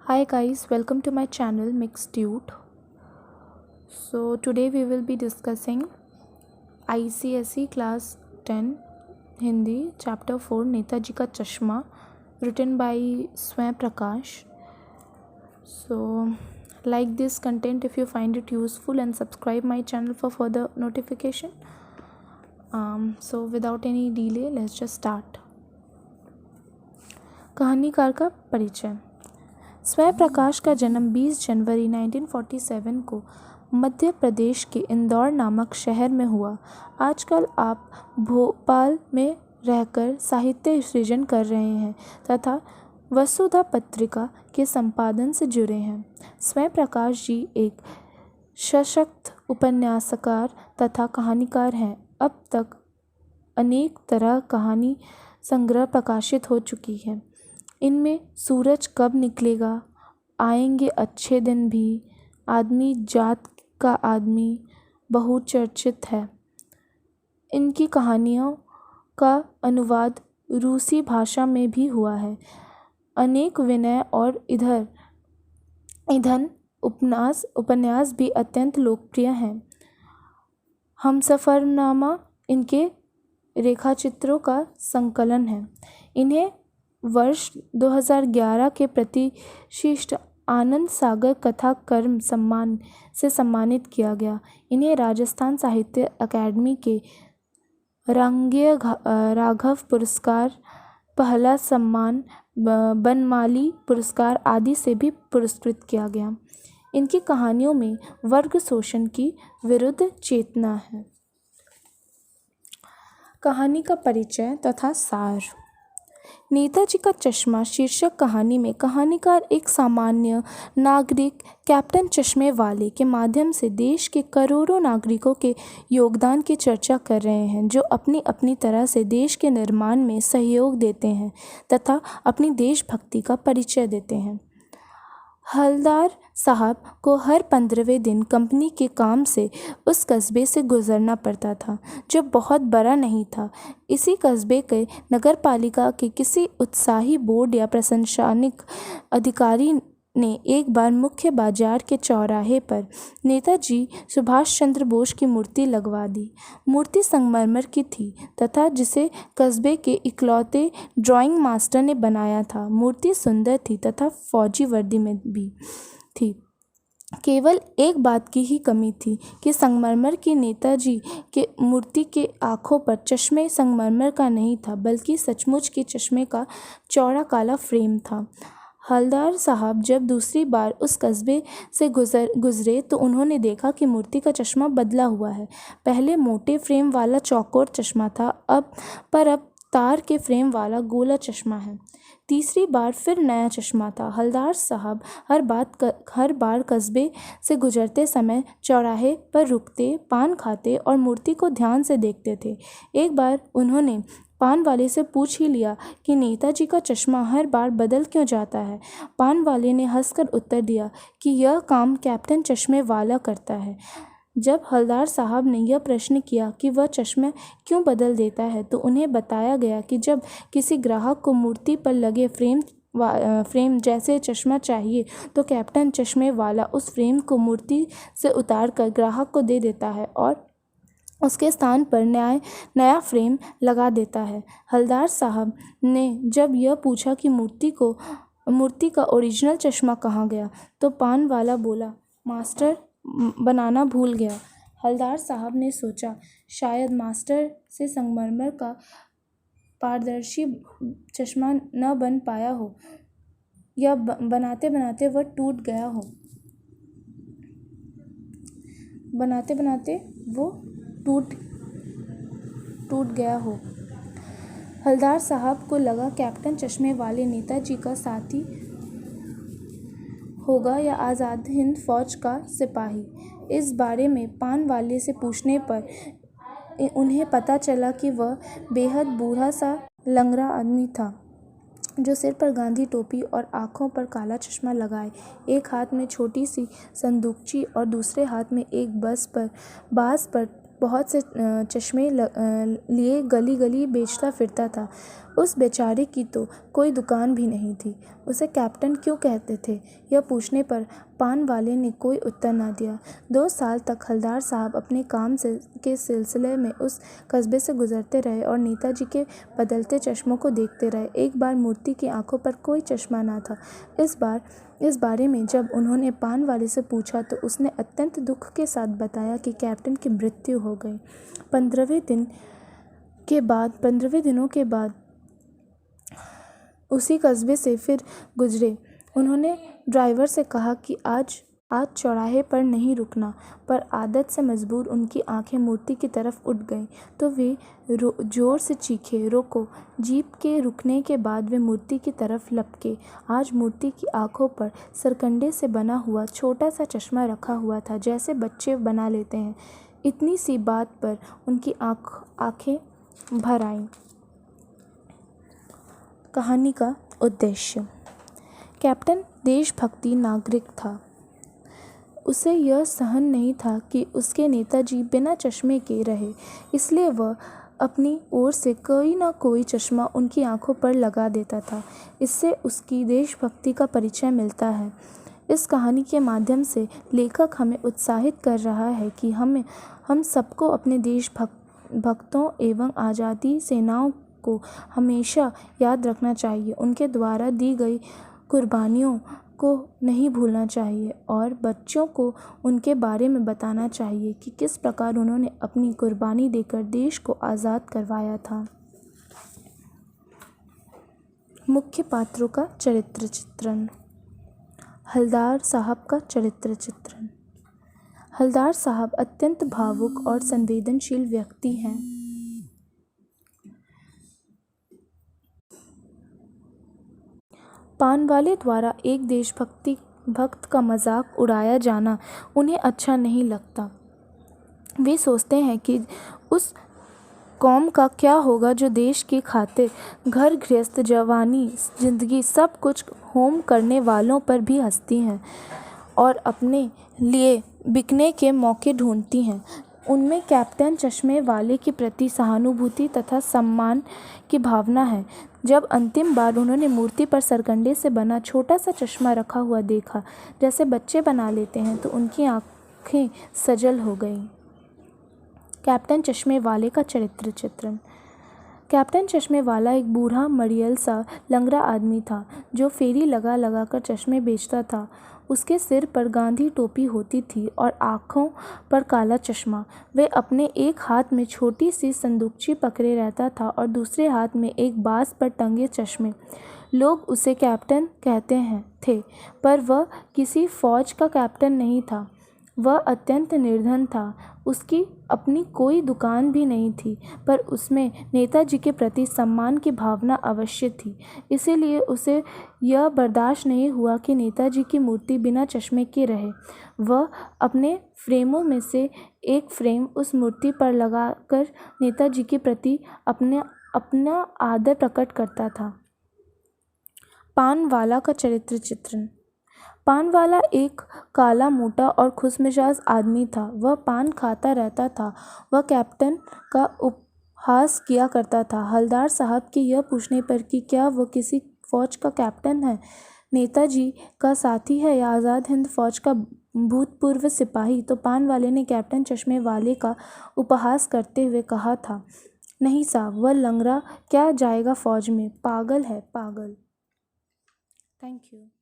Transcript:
Hi guys, welcome to my channel Mixed Dude. So today we will be discussing ICSE class 10 Hindi chapter 4 Netaji Ka Chashma, written by Swayam Prakash. So like this content if you find it useful and subscribe my channel for further notification. So without any delay let's just start. कहानीकार का परिचय। स्वयं प्रकाश का जन्म 20 जनवरी 1947 को मध्य प्रदेश के इंदौर नामक शहर में हुआ। आजकल आप भोपाल में रहकर साहित्य सृजन कर रहे हैं तथा वसुधा पत्रिका के संपादन से जुड़े हैं। स्वयं प्रकाश जी एक सशक्त उपन्यासकार तथा कहानीकार हैं। अब तक अनेक तरह कहानी संग्रह प्रकाशित हो चुकी है। इनमें सूरज कब निकलेगा, आएंगे अच्छे दिन भी, आदमी जात का आदमी बहुचर्चित है। इनकी कहानियों का अनुवाद रूसी भाषा में भी हुआ है। अनेक विनय और ईंधन उपन्यास भी अत्यंत लोकप्रिय हैं। हमसफरनामा इनके रेखाचित्रों का संकलन है। इन्हें वर्ष 2011 के प्रतिष्ठित आनंद सागर कथा कर्म सम्मान से सम्मानित किया गया। इन्हें राजस्थान साहित्य अकादमी के रांगेय राघव पुरस्कार, पहला सम्मान, बनमाली पुरस्कार आदि से भी पुरस्कृत किया गया। इनकी कहानियों में वर्ग शोषण की विरुद्ध चेतना है। कहानी का परिचय तथा सार। नेताजी का चश्मा शीर्षक कहानी में कहानीकार एक सामान्य नागरिक कैप्टन चश्मे वाले के माध्यम से देश के करोड़ों नागरिकों के योगदान की चर्चा कर रहे हैं, जो अपनी अपनी तरह से देश के निर्माण में सहयोग देते हैं तथा अपनी देशभक्ति का परिचय देते हैं। हवलदार साहब को हर 15वें दिन कंपनी के काम से उस कस्बे से गुजरना पड़ता था, जो बहुत बड़ा नहीं था। इसी कस्बे के नगरपालिका के किसी उत्साही बोर्ड या प्रशासनिक अधिकारी ने एक बार मुख्य बाजार के चौराहे पर नेताजी सुभाष चंद्र बोस की मूर्ति लगवा दी। मूर्ति संगमरमर की थी तथा जिसे कस्बे के इकलौते ड्राइंग मास्टर ने बनाया था। मूर्ति सुंदर थी तथा फौजी वर्दी में भी थी। केवल एक बात की ही कमी थी कि संगमरमर की नेताजी के मूर्ति के आँखों पर चश्मे संगमरमर का नहीं था, बल्कि सचमुच के चश्मे का चौड़ा काला फ्रेम था। हवलदार साहब जब दूसरी बार उस कस्बे से गुजरे तो उन्होंने देखा कि मूर्ति का चश्मा बदला हुआ है। पहले मोटे फ्रेम वाला चौकोर चश्मा था, अब तार के फ्रेम वाला गोला चश्मा है। तीसरी बार फिर नया चश्मा था। हवलदार साहब हर बार कस्बे से गुजरते समय चौराहे पर रुकते, पान खाते और मूर्ति को ध्यान से देखते थे। एक बार उन्होंने पान वाले से पूछ ही लिया कि नेताजी का चश्मा हर बार बदल क्यों जाता है। पान वाले ने हंसकर उत्तर दिया कि यह काम कैप्टन चश्मे वाला करता है। जब हवलदार साहब ने यह प्रश्न किया कि वह चश्मा क्यों बदल देता है, तो उन्हें बताया गया कि जब किसी ग्राहक को मूर्ति पर लगे फ्रेम जैसे चश्मा चाहिए तो कैप्टन चश्मे वाला उस फ्रेम को मूर्ति से उतार कर ग्राहक को दे देता है और उसके स्थान पर नया फ्रेम लगा देता है। हवलदार साहब ने जब यह पूछा कि मूर्ति का ओरिजिनल चश्मा कहाँ गया, तो पान वाला बोला, मास्टर बनाना भूल गया। हवलदार साहब ने सोचा, शायद मास्टर से संगमरमर का पारदर्शी चश्मा न बन पाया हो या बनाते बनाते वह टूट गया हो। टूट गया हो। हवलदार साहब को लगा कैप्टन चश्मे वाले नेताजी का साथी होगा या आज़ाद हिंद फौज का सिपाही। इस बारे में पान वाले से पूछने पर उन्हें पता चला कि वह बेहद बूढ़ा सा लंगड़ा आदमी था, जो सिर पर गांधी टोपी और आँखों पर काला चश्मा लगाए, एक हाथ में छोटी सी संदूकची और दूसरे हाथ में एक बाँस पर बहुत से चश्मे लिए गली गली बेचता फिरता था। उस बेचारे की तो कोई दुकान भी नहीं थी। उसे कैप्टन क्यों कहते थे, यह पूछने पर पान वाले ने कोई उत्तर न दिया। 2 साल तक हलदार साहब अपने काम के सिलसिले में उस कस्बे से गुजरते रहे और नेताजी के बदलते चश्मों को देखते रहे। एक बार मूर्ति की आंखों पर कोई चश्मा न था। इस बारे में जब उन्होंने पान वाले से पूछा तो उसने अत्यंत दुख के साथ बताया कि कैप्टन की मृत्यु हो गई। 15वें दिनों के बाद उसी कस्बे से फिर गुजरे। उन्होंने ड्राइवर से कहा कि आज चौराहे पर नहीं रुकना, पर आदत से मजबूर उनकी आंखें मूर्ति की तरफ उठ गईं तो वे जोर से चीखे, रोको। जीप के रुकने के बाद वे मूर्ति की तरफ लपके। आज मूर्ति की आंखों पर सरकंडे से बना हुआ छोटा सा चश्मा रखा हुआ था, जैसे बच्चे बना लेते हैं। इतनी सी बात पर उनकी आंखें भर आईं। कहानी का उद्देश्य। कैप्टन देशभक्ति नागरिक था। उसे यह सहन नहीं था कि उसके नेताजी बिना चश्मे के रहे, इसलिए वह अपनी ओर से कोई ना कोई चश्मा उनकी आंखों पर लगा देता था। इससे उसकी देशभक्ति का परिचय मिलता है। इस कहानी के माध्यम से लेखक हमें उत्साहित कर रहा है कि हम सबको अपने देशभक्तों एवं आज़ादी सेनाओं को हमेशा याद रखना चाहिए। उनके द्वारा दी गई कुर्बानियों को नहीं भूलना चाहिए और बच्चों को उनके बारे में बताना चाहिए कि किस प्रकार उन्होंने अपनी कुर्बानी देकर देश को आज़ाद करवाया था। मुख्य पात्रों का चरित्र चित्रण। हलदार साहब का चरित्र चित्रण। हलदार साहब अत्यंत भावुक और संवेदनशील व्यक्ति हैं। पानवाले द्वारा एक देशभक्त का मजाक उड़ाया जाना उन्हें अच्छा नहीं लगता। वे सोचते हैं कि उस कौम का क्या होगा जो देश की खातिर घर गृहस्थ, जवानी, जिंदगी सब कुछ होम करने वालों पर भी हंसती हैं और अपने लिए बिकने के मौके ढूंढती हैं। उनमें कैप्टन चश्मे वाले के प्रति सहानुभूति तथा सम्मान की भावना है। जब अंतिम बार उन्होंने मूर्ति पर सरकंडे से बना छोटा सा चश्मा रखा हुआ देखा, जैसे बच्चे बना लेते हैं, तो उनकी आंखें सजल हो गईं। कैप्टन चश्मे वाले का चरित्र चित्रण। कैप्टन चश्मे वाला एक बूढ़ा मड़ियल सा लंगड़ा आदमी था जो फेरी लगा लगा कर चश्मे बेचता था। उसके सिर पर गांधी टोपी होती थी और आँखों पर काला चश्मा। वह अपने एक हाथ में छोटी सी संदूकची पकड़े रहता था और दूसरे हाथ में एक बांस पर टंगे चश्मे। लोग उसे कैप्टन कहते थे, पर वह किसी फौज का कैप्टन नहीं था। वह अत्यंत निर्धन था। उसकी अपनी कोई दुकान भी नहीं थी, पर उसमें नेताजी के प्रति सम्मान की भावना अवश्य थी। इसीलिए उसे यह बर्दाश्त नहीं हुआ कि नेताजी की मूर्ति बिना चश्मे के रहे। वह अपने फ्रेमों में से एक फ्रेम उस मूर्ति पर लगाकर नेताजी के प्रति अपना आदर प्रकट करता था। पानवाला का चरित्र चित्रण। पानवाला एक काला, मोटा और खुशमिजाज आदमी था। वह पान खाता रहता था। वह कैप्टन का उपहास किया करता था। हलदार साहब के यह पूछने पर कि क्या वह किसी फौज का कैप्टन है, नेताजी का साथी है या आज़ाद हिंद फौज का भूतपूर्व सिपाही, तो पानवाले ने कैप्टन चश्मे वाले का उपहास करते हुए कहा था, नहीं साहब, वह लंगड़ा क्या जाएगा फौज में, पागल है, पागल। Thank you.